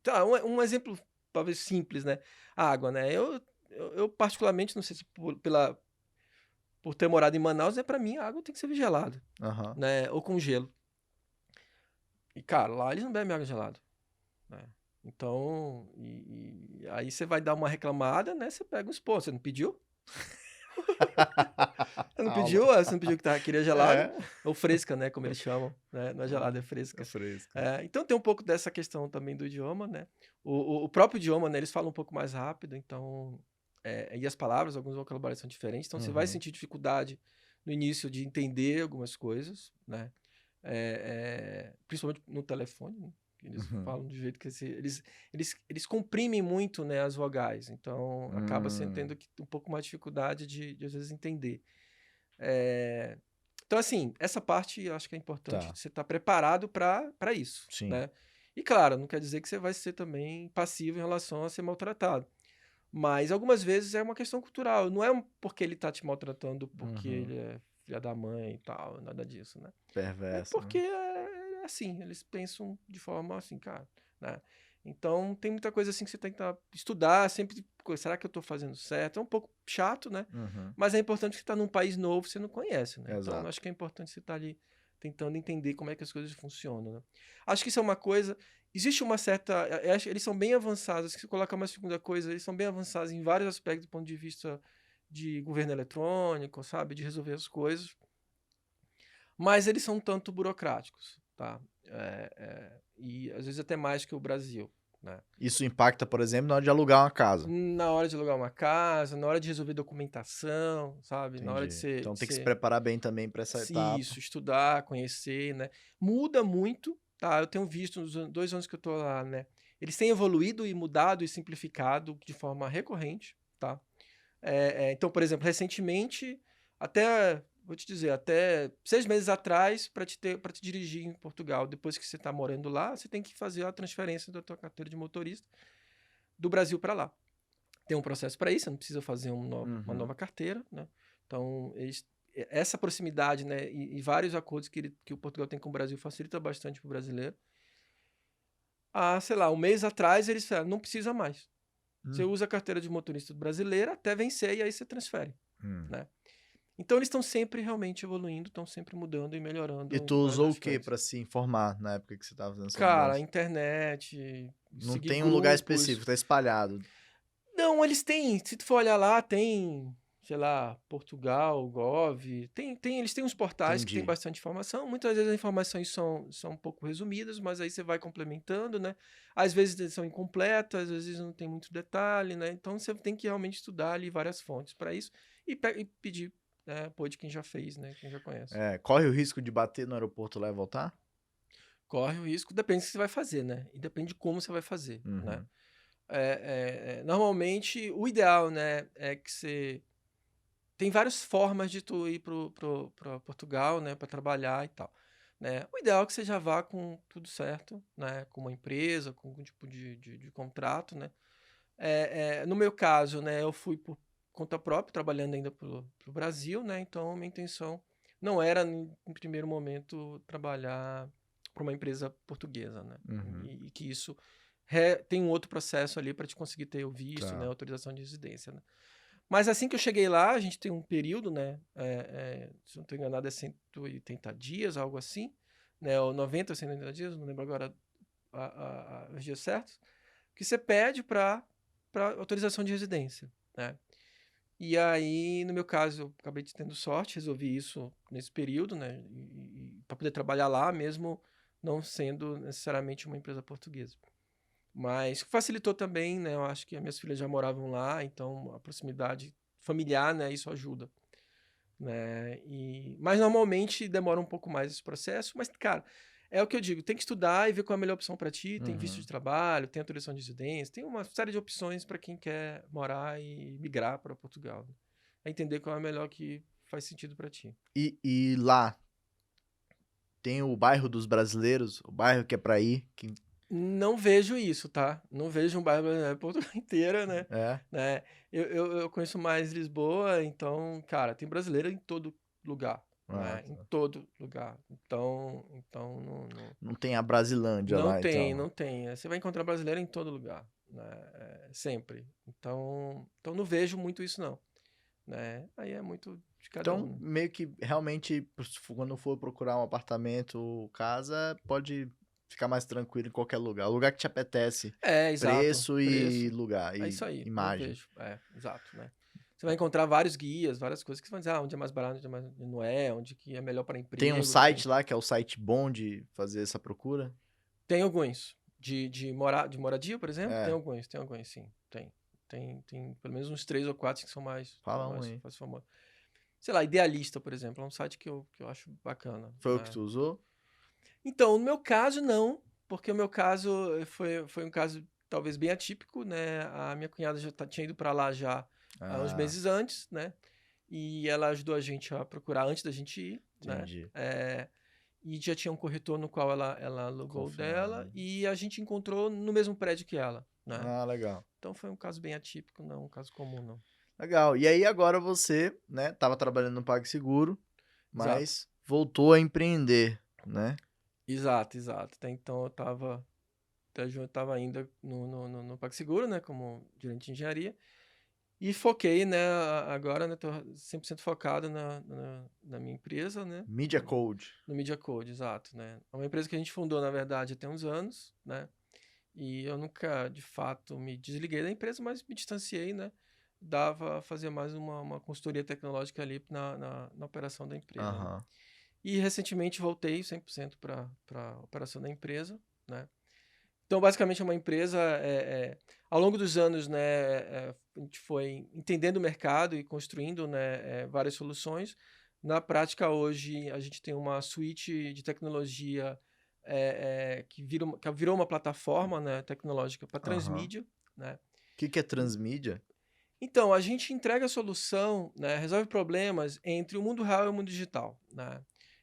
tá, um exemplo talvez simples, né? Água, né? Eu particularmente, não sei se por ter morado em Manaus, pra mim a água tem que ser gelada, Aham. né? Ou com gelo. E, cara, lá eles não bebem água gelada, né? Então, e aí você vai dar uma reclamada, né? Você pega um esporro, você não pediu? Você não Aula. pediu? Você não pediu que queria gelado? É, Ou fresca, né? Como eles chamam, né? Não é gelada, é é fresca. fresco. Então tem um pouco dessa questão também do idioma, né? O próprio idioma, né? Eles falam um pouco mais rápido, então. E as palavras, alguns vocabulários são diferentes, então você vai Uhum. sentir dificuldade no início de entender algumas coisas, né? Principalmente no telefone, né? Que eles Uhum. falam de jeito que eles comprimem muito, né, as vogais, então acaba você Hum. tendo um pouco mais de dificuldade de às vezes entender. Então, assim, essa parte eu acho que é importante Tá. você estar preparado para isso, Sim. né? E claro, não quer dizer que você vai ser também passivo em relação a ser maltratado. Mas algumas vezes é uma questão cultural. Não é porque ele tá te maltratando porque Uhum. ele é filha da mãe e tal, nada disso, né? É Perverso, né? porque é assim, eles pensam de forma assim, cara, né? Então tem muita coisa assim que você tem que estudar, sempre, será que eu tô fazendo certo? É um pouco chato, né? Uhum. Mas é importante que você tá num país novo, você não conhece, né? Então eu Exato. acho que é importante você estar ali tentando entender como é que as coisas funcionam, né? Acho que isso é uma coisa. Existe uma certa. Eu acho que eles são bem avançados. Se você colocar uma segunda coisa, eles são bem avançados em vários aspectos do ponto de vista de governo eletrônico, sabe? De resolver as coisas. Mas eles são um tanto burocráticos, tá? E às vezes até mais que o Brasil, né? Isso impacta, por exemplo, na hora de alugar uma casa. Na hora de alugar uma casa, na hora de resolver documentação, sabe? Na hora de Entendi. ser, Então de tem que se ser preparar bem também para essa etapa. isso, estudar, conhecer, né? Muda muito, tá? Eu tenho visto nos 2 anos que eu tô lá, né? Eles têm evoluído e mudado e simplificado de forma recorrente, tá? Então, por exemplo, recentemente, até, vou te dizer, até 6 meses atrás, para te dirigir em Portugal, depois que você está morando lá, você tem que fazer a transferência da tua carteira de motorista do Brasil para lá. Tem um processo para isso, você não precisa fazer uma Uhum. nova carteira, né? Então, essa proximidade, né, e vários acordos que o Portugal tem com o Brasil facilita bastante para o brasileiro. Sei lá, um mês atrás eles falaram, não precisa mais. Você Hum. usa a carteira de motorista brasileira até vencer e aí você transfere, Hum. né? Então eles estão sempre realmente evoluindo, estão sempre mudando e melhorando E tu em vários usou o que aspectos. para se informar na época que você estava fazendo essa Cara, a mudança? internet, Não seguir tem um lugar grupos. específico, tá espalhado. Não, eles têm, se tu for olhar lá, tem, sei lá, Portugal, Gov, eles têm uns portais que têm Entendi. bastante informação. Muitas vezes as informações são um pouco resumidas, mas aí você vai complementando, né? Às vezes são incompletas, às vezes não tem muito detalhe, né? Então você tem que realmente estudar ali várias fontes para isso e pedir apoio de quem já fez, né? Quem já conhece. Corre o risco de bater no aeroporto lá e voltar? Corre o risco, depende do que você vai fazer, né? E depende de como você vai fazer, né? Uhum. Normalmente, o ideal, né, é que você tem várias formas de tu ir para Portugal, né, para trabalhar e tal, né? O ideal é que você já vá com tudo certo, né, com uma empresa, com algum tipo de contrato, né? No meu caso, né, eu fui por conta própria, trabalhando ainda pro Brasil, né? Então, minha intenção não era, em primeiro momento, trabalhar para uma empresa portuguesa, né? Uhum. E que isso tem um outro processo ali para te conseguir ter o visto, né? Tá. Autorização de residência, né? Mas assim que eu cheguei lá, a gente tem um período, né? Se não estou enganado, é 180 dias, algo assim, né? Ou 90 ou 180 dias, não lembro agora os dias certos, que você pede para autorização de residência, né? E aí, no meu caso, eu acabei tendo sorte, resolvi isso nesse período, né? E para poder trabalhar lá, mesmo não sendo necessariamente uma empresa portuguesa. Mas facilitou também, né? Eu acho que as minhas filhas já moravam lá, então a proximidade familiar, né? Isso ajuda, né? Mas normalmente demora um pouco mais esse processo. Mas, cara, é o que eu digo: tem que estudar e ver qual é a melhor opção para ti. Tem visto de Uhum. trabalho, tem autorização de residência, tem uma série de opções para quem quer morar e migrar para Portugal, né? É entender qual é a melhor que faz sentido para ti. E lá tem o bairro dos brasileiros, o bairro que é pra ir. Não vejo isso, tá? Não vejo um bairro brasileiro Portugal inteira, né? É. né? Eu conheço mais Lisboa, então, cara, tem brasileiro em todo lugar, Ah, né? Em tá. todo lugar. Então não, Não tem a Brasilândia não lá, tem, então. não tem. Você vai encontrar brasileiro em todo lugar, né? Sempre. Então não vejo muito isso, não, né? Aí é muito de cada um, Então, né? meio que realmente, quando for procurar um apartamento ou casa, pode ficar mais tranquilo em qualquer lugar. O lugar que te apetece. Exato. Preço e Preço. lugar, É e isso aí, eu imagem. vejo. Exato, né? Você vai encontrar vários guias, várias coisas que você vai dizer, onde é mais barato, onde é mais não é, onde que é melhor para Tem um emprego, site tem. lá que é o site bom de fazer essa procura? Tem alguns. De moradia, por exemplo? É, Tem alguns, sim. Tem pelo menos uns 3 ou 4 que são fala um aí. mais famosos. Sei lá, Idealista, por exemplo, é um site que eu acho bacana, Foi o que né? tu usou? Então, no meu caso, não, porque o meu caso foi um caso talvez bem atípico, né? A minha cunhada já tinha ido para lá já há uns Ah, meses antes, né? e ela ajudou a gente a procurar antes da gente ir, né? Entendi. E já tinha um corretor no qual ela alugou o dela, Confiável. e a gente encontrou no mesmo prédio que ela, né? Ah, legal. Então foi um caso bem atípico, não um caso comum, não. Legal. E aí agora você, né, estava trabalhando no PagSeguro, Exato. mas voltou a empreender, né? Exato, exato. Até então eu estava ainda no PagSeguro, né, como gerente de engenharia, e foquei, né, agora, né, tô 100% focado na minha empresa, né, Media Code. no Media Code, exato, né. É uma empresa que a gente fundou, na verdade, tem uns anos, né, e eu nunca, de fato, me desliguei da empresa, mas me distanciei, né, fazia mais uma consultoria tecnológica ali na operação da empresa, né. Aham. E recentemente voltei 100% para a operação da empresa, né. Então, basicamente, é uma empresa, ao longo dos anos, né, a gente foi entendendo o mercado e construindo, né, várias soluções. Na prática, hoje, a gente tem uma suíte de tecnologia que virou uma plataforma, né, tecnológica para Aham. transmídia, né. O que que é transmídia? Então, a gente entrega a solução, né, resolve problemas entre o mundo real e o mundo digital, né.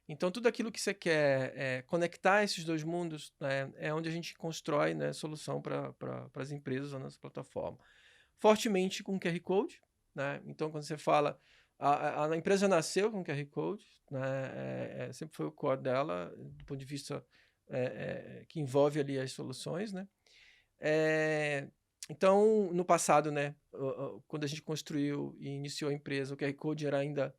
Então tudo aquilo que você quer, conectar esses 2 mundos, né, é onde a gente constrói, né, solução para as empresas na nossa plataforma. Fortemente com QR Code, né, então quando você fala a empresa nasceu com QR Code, né, sempre foi o core dela, do ponto de vista, que envolve ali as soluções, né. Eh, então, no passado, né, quando a gente construiu e iniciou a empresa, o QR Code era ainda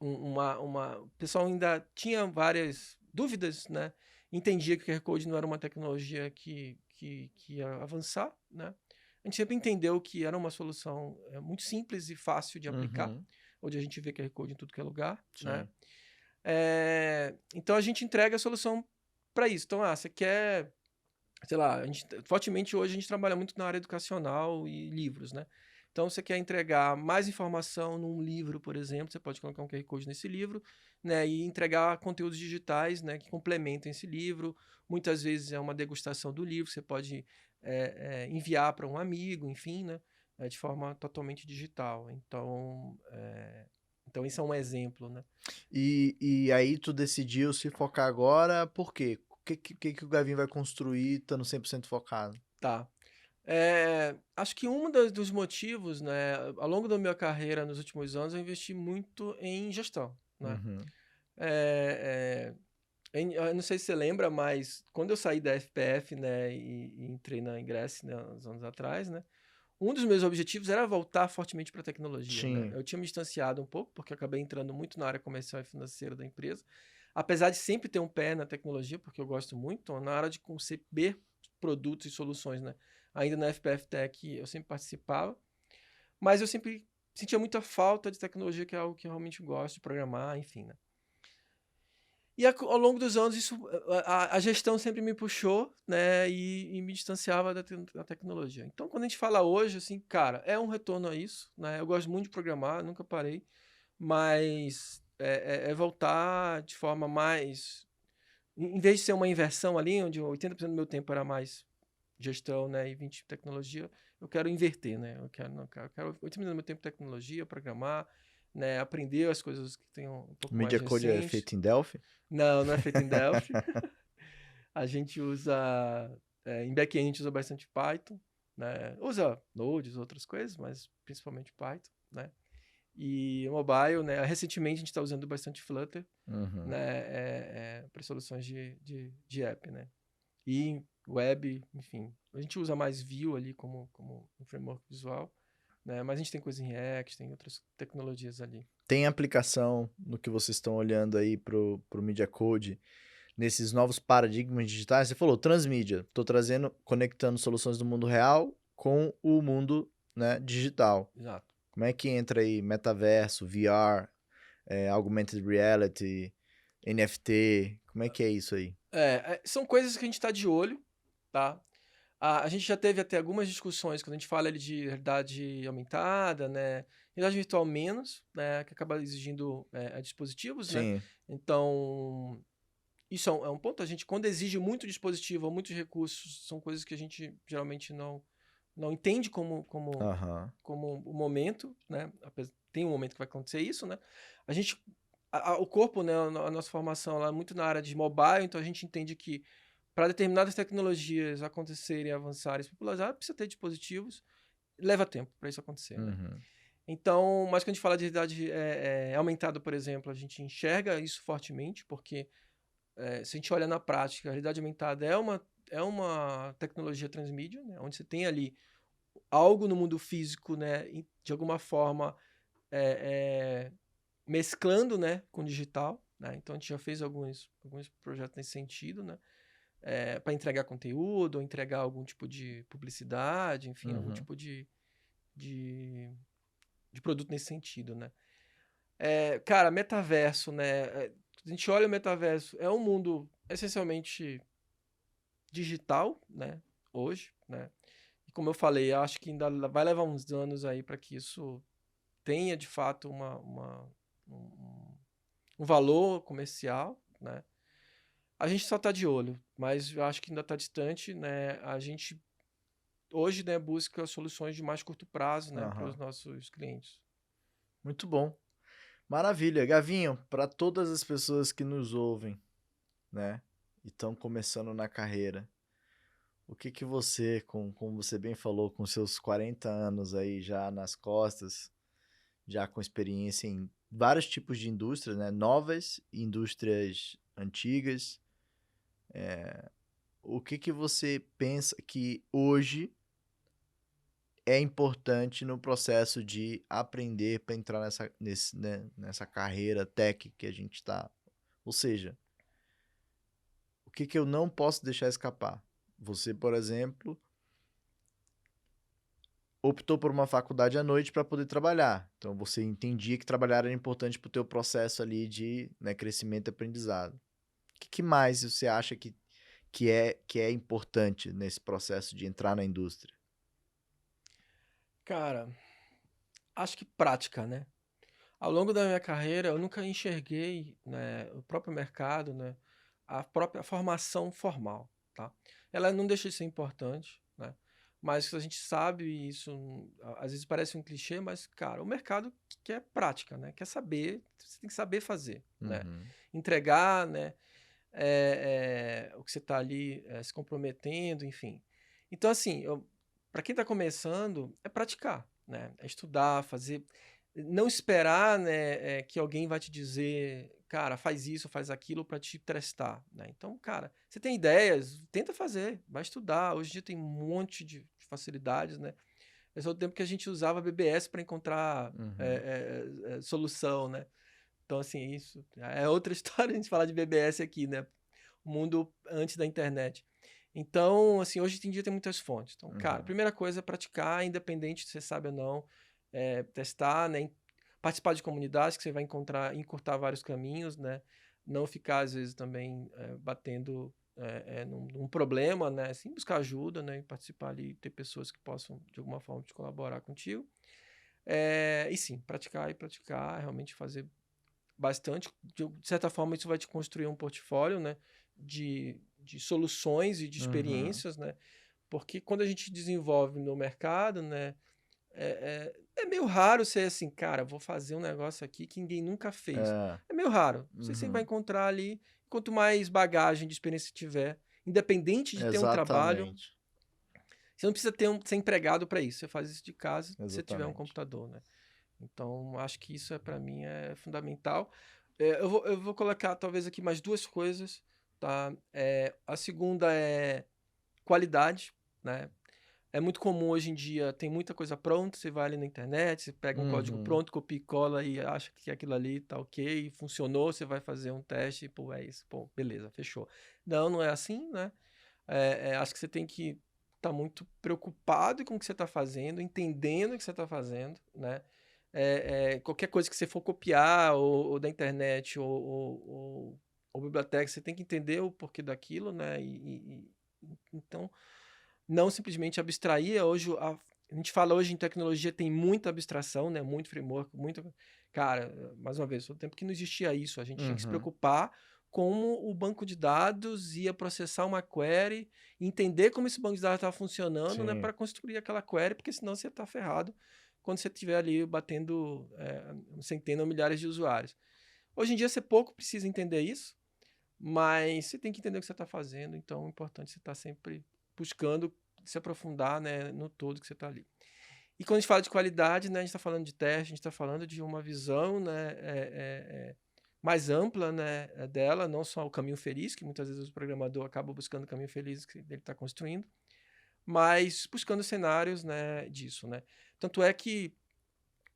o pessoal ainda tinha várias dúvidas, né, entendia que o QR Code não era uma tecnologia que ia avançar, né. A gente sempre entendeu que era uma solução, muito simples e fácil de aplicar, Uhum. onde a gente vê QR Code em tudo que é lugar, né. Sim. Então a gente entrega a solução para isso. Então, você quer, sei lá, fortemente hoje a gente trabalha muito na área educacional e livros, né. Então você quer entregar mais informação num livro, por exemplo, você pode colocar um QR Code nesse livro, né, e entregar conteúdos digitais, né, que complementam esse livro. Muitas vezes é uma degustação do livro, você pode, enviar para um amigo, enfim, né, de forma totalmente digital. Então isso é um exemplo, né. E aí tu decidiu se focar agora, por quê? O que que o Gavin vai construir estando 100% focado? Tá. Acho que um dos motivos, né, ao longo da minha carreira nos últimos anos, eu investi muito em gestão, né. Uhum. Eu não sei se você lembra, mas quando eu saí da FPF, né, e entrei na Ingress, né, uns anos atrás, né, um dos meus objetivos era voltar fortemente para a tecnologia, né. Sim. Eu tinha me distanciado um pouco, porque eu acabei entrando muito na área comercial e financeira da empresa, apesar de sempre ter um pé na tecnologia, porque eu gosto muito, então na área de conceber produtos e soluções, né, ainda na FPF Tech eu sempre participava, mas eu sempre sentia muita falta de tecnologia, que é algo que eu realmente gosto de programar, enfim, né. E ao longo dos anos isso, a gestão sempre me puxou, né, e me distanciava da tecnologia. Então quando a gente fala hoje, assim, cara, é um retorno a isso, né, eu gosto muito de programar, nunca parei, mas é voltar de forma mais, em vez de ser uma inversão ali, onde 80% do meu tempo era mais gestão, né, e 20 tecnologia, eu quero inverter, né, eu quero 80% do meu tempo tecnologia, programar, né, aprender as coisas que tenham um O pouco mais Media Code é recentes. feito em Delphi? Não, não é feito em Delphi. A gente usa, em back-end a gente usa bastante Python, né, usa Node, outras coisas, mas principalmente Python, né. E mobile, né, recentemente a gente está usando bastante Flutter, Uhum. né, para soluções de app, né. E web, enfim, a gente usa mais Vue ali como um framework visual, né, mas a gente tem coisa em React, tem outras tecnologias ali. Tem aplicação no que vocês estão olhando aí pro Media Code, nesses novos paradigmas digitais? Você falou transmídia, tô trazendo, conectando soluções do mundo real com o mundo, né, digital. Exato. Como é que entra aí metaverso, VR, augmented reality, NFT? Como é que é isso aí? São coisas que a gente está de olho, tá? A gente já teve até algumas discussões quando a gente fala ali de realidade aumentada, né? Realidade virtual menos, né? Que acaba exigindo dispositivos, né? Sim. Então, isso é um ponto. A gente, quando exige muito dispositivo ou muitos recursos, são coisas que a gente geralmente não entende como Aham. o momento, né? tem um momento que vai acontecer isso, né? A gente, o corpo, né, a nossa formação ela é muito na área de mobile, então a gente entende que para determinadas tecnologias acontecerem, avançarem, se popularizar, precisa ter dispositivos, leva tempo para isso acontecer, né? Uhum. Então, mas quando a gente fala de realidade aumentada, por exemplo, a gente enxerga isso fortemente, porque se a gente olha na prática, a realidade aumentada é uma tecnologia transmídia, né, onde você tem ali algo no mundo físico, né, de alguma forma é, mesclando, né, com o digital, né? Então a gente já fez alguns projetos nesse sentido, né, para entregar conteúdo, ou entregar algum tipo de publicidade, enfim, algum Uhum. tipo de, de produto nesse sentido, né? Cara, metaverso, né? A gente olha o metaverso, é um mundo essencialmente digital, né? Hoje, né? E como eu falei, eu acho que ainda vai levar uns anos aí para que isso tenha de fato um, um valor comercial, né? A gente só está de olho, mas eu acho que ainda está distante, né? A gente hoje, né, busca soluções de mais curto prazo, né, para os Aham. nossos clientes. Muito bom. Maravilha. Gavinho, para todas as pessoas que nos ouvem, né, e estão começando na carreira, o que que você, como você bem falou, com seus 40 anos aí já nas costas, já com experiência em vários tipos de indústrias, né, novas, indústrias antigas, o que que você pensa que hoje é importante no processo de aprender para entrar nessa carreira tech que a gente está? Ou seja, o que que eu não posso deixar escapar? Você, por exemplo, optou por uma faculdade à noite para poder trabalhar. Então você entendia que trabalhar era importante para o teu processo ali de, né, crescimento e aprendizado. O que mais você acha que é importante nesse processo de entrar na indústria? Cara, acho que prática, né? Ao longo da minha carreira, eu nunca enxerguei, né, o próprio mercado, né, a própria formação formal, tá? Ela não deixa de ser importante, né? Mas a gente sabe isso, às vezes parece um clichê, mas, cara, o mercado quer prática, né? Quer saber, você tem que saber fazer, né? Uhum. Entregar, né, o que você está ali se comprometendo, enfim. Então, assim, para quem está começando, é praticar, né? É estudar, fazer. Não esperar, né, que alguém vai te dizer, cara, faz isso, faz aquilo para te testar, né? Então, cara, você tem ideias, tenta fazer, vai estudar. Hoje em dia tem um monte de facilidades, né? Esse é o tempo que a gente usava BBS para encontrar Uhum. solução, né? Então, assim, isso é outra história a gente falar de BBS aqui, né? O mundo antes da internet. Então, assim, hoje em dia tem muitas fontes. Então, cara, a Uhum. primeira coisa é praticar, independente se você sabe ou não, testar, né? Participar de comunidades que você vai encurtar vários caminhos, né? Não ficar, às vezes, também batendo num problema, né? Assim, buscar ajuda, né? E participar ali, ter pessoas que possam, de alguma forma, te colaborar contigo. E sim, praticar e praticar, realmente fazer bastante. De certa forma, isso vai te construir um portfólio, né, de soluções e de Uhum. experiências, né? Porque quando a gente desenvolve no mercado, né, é meio raro ser assim, cara, vou fazer um negócio aqui que ninguém nunca fez. É. É meio raro. Você sempre vai Uhum. encontrar ali, quanto mais bagagem de experiência tiver, independente de ter um trabalho, Exatamente. você não precisa ser empregado para isso. Você faz isso de casa, se você tiver um Exatamente. computador, né? Então, acho que isso para mim é fundamental. Eu vou colocar talvez aqui mais duas coisas, tá? A segunda é qualidade, né? É muito comum hoje em dia, tem muita coisa pronta, você vai ali na internet, você pega um código Uhum. pronto, copia e cola e acha que aquilo ali tá ok, funcionou, você vai fazer um teste e, pô, é isso, pô, beleza, fechou. Não, não é assim, né? Acho que você tem que estar muito preocupado com o que você está fazendo, entendendo o que você está fazendo, né? Qualquer coisa que você for copiar ou da internet ou biblioteca, você tem que entender o porquê daquilo, né? Então, não simplesmente abstrair. Hoje, a gente fala hoje em tecnologia, tem muita abstração, né? Muito framework, muito. Cara, mais uma vez, o tempo que não existia isso, a gente tinha que se Uhum. preocupar como o banco de dados ia processar uma query, entender como esse banco de dados estava funcionando, né, Sim. para construir aquela query, porque senão você está ferrado. quando você estiver ali batendo centenas ou milhares de usuários. Hoje em dia você pouco precisa entender isso, mas você tem que entender o que você está fazendo, então é importante você estar sempre buscando se aprofundar, né, no todo que você está ali. E quando a gente fala de qualidade, né, a gente está falando de teste, a gente está falando de uma visão, né, mais ampla, né, dela, não só o caminho feliz, que muitas vezes o programador acaba buscando o caminho feliz que ele está construindo, mas buscando cenários, né, disso, né. Tanto é que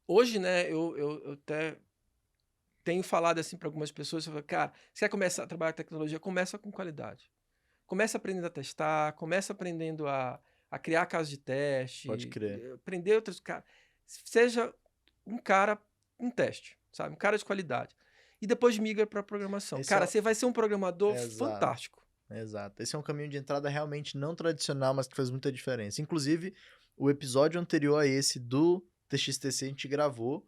hoje, né, eu até tenho falado assim para algumas pessoas, eu falo, cara, você quer começar a trabalhar com tecnologia, começa com qualidade. Começa aprendendo a testar, começa aprendendo a criar casos de Pode teste, crer. aprender outros caras. Seja um cara, um teste, sabe? Um cara de qualidade. E depois migra para programação. Esse é Cara, o... você vai ser um programador Exato. fantástico. Exato. Esse é um caminho de entrada realmente não tradicional, mas que faz muita diferença. Inclusive, o episódio anterior a esse do TXTC a gente gravou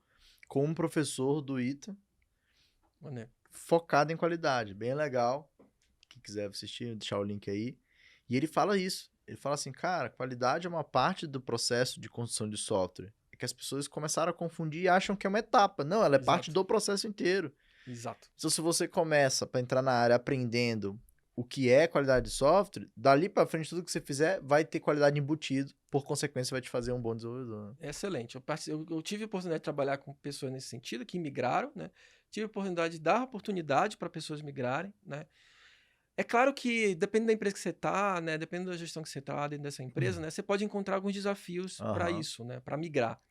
com um professor do ITA, Maneiro. focado em qualidade. Bem legal. Quem quiser assistir, vou deixar o link aí. E ele fala isso. Ele fala assim, cara, qualidade é uma parte do processo de construção de software. É que as pessoas começaram a confundir e acham que é uma etapa. Não, ela é parte Exato. do processo inteiro. Exato. Então, se você começa para entrar na área aprendendo o que é qualidade de software, dali para frente, tudo que você fizer vai ter qualidade embutido. Por consequência, vai te fazer um bom desenvolvedor. Excelente. Eu tive a oportunidade de trabalhar com pessoas nesse sentido, que migraram, né? Tive a oportunidade de dar oportunidade para pessoas migrarem, né? É claro que depende da empresa que você está, né? Depende da gestão que você está dentro dessa empresa, né? Você pode encontrar alguns desafios para Aham. isso, né? Para migrar,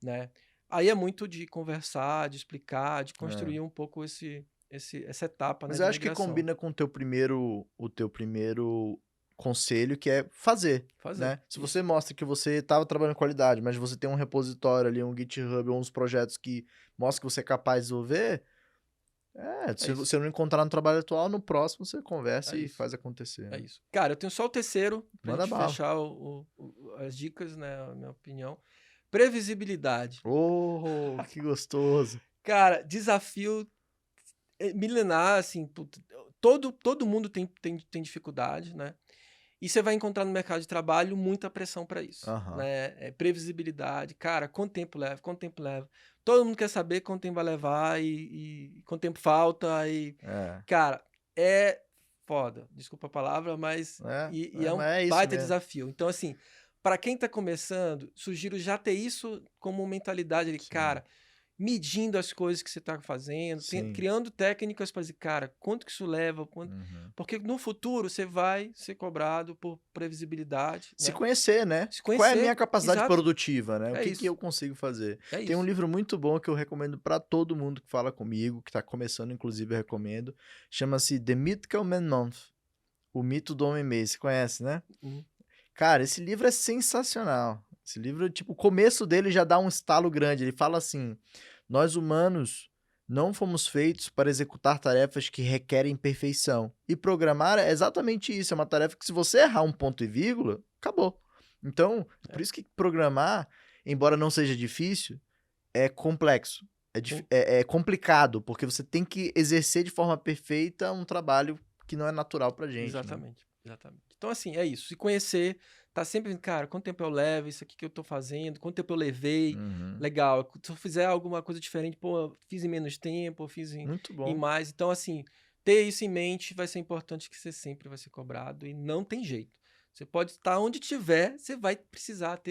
né? Aí é muito de conversar, de explicar, de É. construir um pouco essa etapa, né, Mas de eu acho que migração. combina com o teu primeiro conselho, que é fazer, Fazer. né? Se Isso. você mostra que você estava trabalhando com qualidade, mas você tem um repositório ali, um GitHub, ou uns projetos que mostram que você é capaz de desenvolver, se isso. você não encontrar no trabalho atual, no próximo você conversa É e isso. faz acontecer. É Né? isso. Cara, eu tenho só o terceiro pra Manda gente bala. fechar as dicas, né? A minha opinião. Previsibilidade. Oh, que gostoso. Cara, desafio milenar, assim, todo mundo tem dificuldade, né? E você vai encontrar no mercado de trabalho muita pressão para isso, Aham. né? Previsibilidade, cara, quanto tempo leva, quanto tempo leva. Todo mundo quer saber quanto tempo vai levar e quanto tempo falta É. cara, é foda, desculpa a palavra, mas é um Mas é isso baita mesmo. desafio. Então, assim, para quem tá começando, sugiro já ter isso como mentalidade ali, Sim. cara, medindo as coisas que você está fazendo, Sim. criando técnicas para dizer, cara, quanto que isso leva, Uhum. porque no futuro você vai ser cobrado por previsibilidade, Se né? conhecer, né? Se Qual é a conhecer, minha capacidade exato. produtiva, né? O É que isso. eu consigo fazer? É Tem um isso. livro muito bom que eu recomendo para todo mundo que fala comigo, que tá começando, inclusive eu recomendo. Chama-se The Mythical Man Month. O Mito do Homem-Mês. Você conhece, né? Cara, esse livro é sensacional. Esse livro, tipo, o começo dele já dá um estalo grande. Ele fala assim: nós humanos não fomos feitos para executar tarefas que requerem perfeição. E programar é exatamente isso. É uma tarefa que, se você errar um ponto e vírgula, acabou. Então, por isso que programar, embora não seja difícil, é complexo. É complicado, porque você tem que exercer de forma perfeita um trabalho que não é natural pra gente. Exatamente, né? Exatamente. Então, assim, é isso. Se conhecer, tá sempre, cara, quanto tempo eu levo, isso aqui que eu tô fazendo, quanto tempo eu levei, legal. Se eu fizer alguma coisa diferente, pô, eu fiz em menos tempo, eu fiz Muito em bom. mais. Então, assim, ter isso em mente vai ser importante, que você sempre vai ser cobrado e não tem jeito. Você pode estar onde tiver, você vai precisar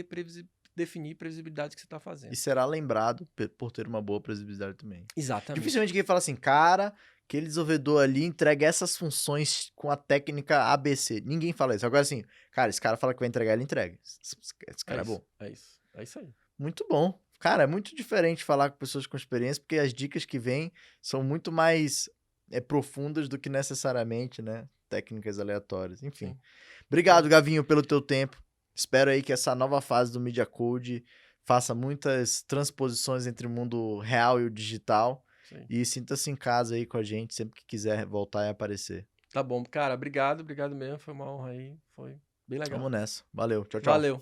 definir previsibilidade que você está fazendo. E será lembrado por ter uma boa previsibilidade também. Exatamente. Dificilmente alguém fala assim, cara, aquele desenvolvedor ali entrega essas funções com a técnica ABC. Ninguém fala isso. Agora, assim, cara, esse cara fala que vai entregar, ele entrega. Esse cara é bom. É isso. É isso aí. Muito bom. Cara, é muito diferente falar com pessoas com experiência, porque as dicas que vêm são muito mais profundas do que necessariamente, né? Técnicas aleatórias. Enfim. Sim. Obrigado, Gavinho, pelo teu tempo. Espero aí que essa nova fase do Media Code faça muitas transposições entre o mundo real e o digital. Sim. E sinta-se em casa aí com a gente sempre que quiser voltar e aparecer. Tá bom, cara. Obrigado mesmo. Foi uma honra aí. Foi bem legal. Vamos nessa. Valeu. Tchau, tchau. Valeu.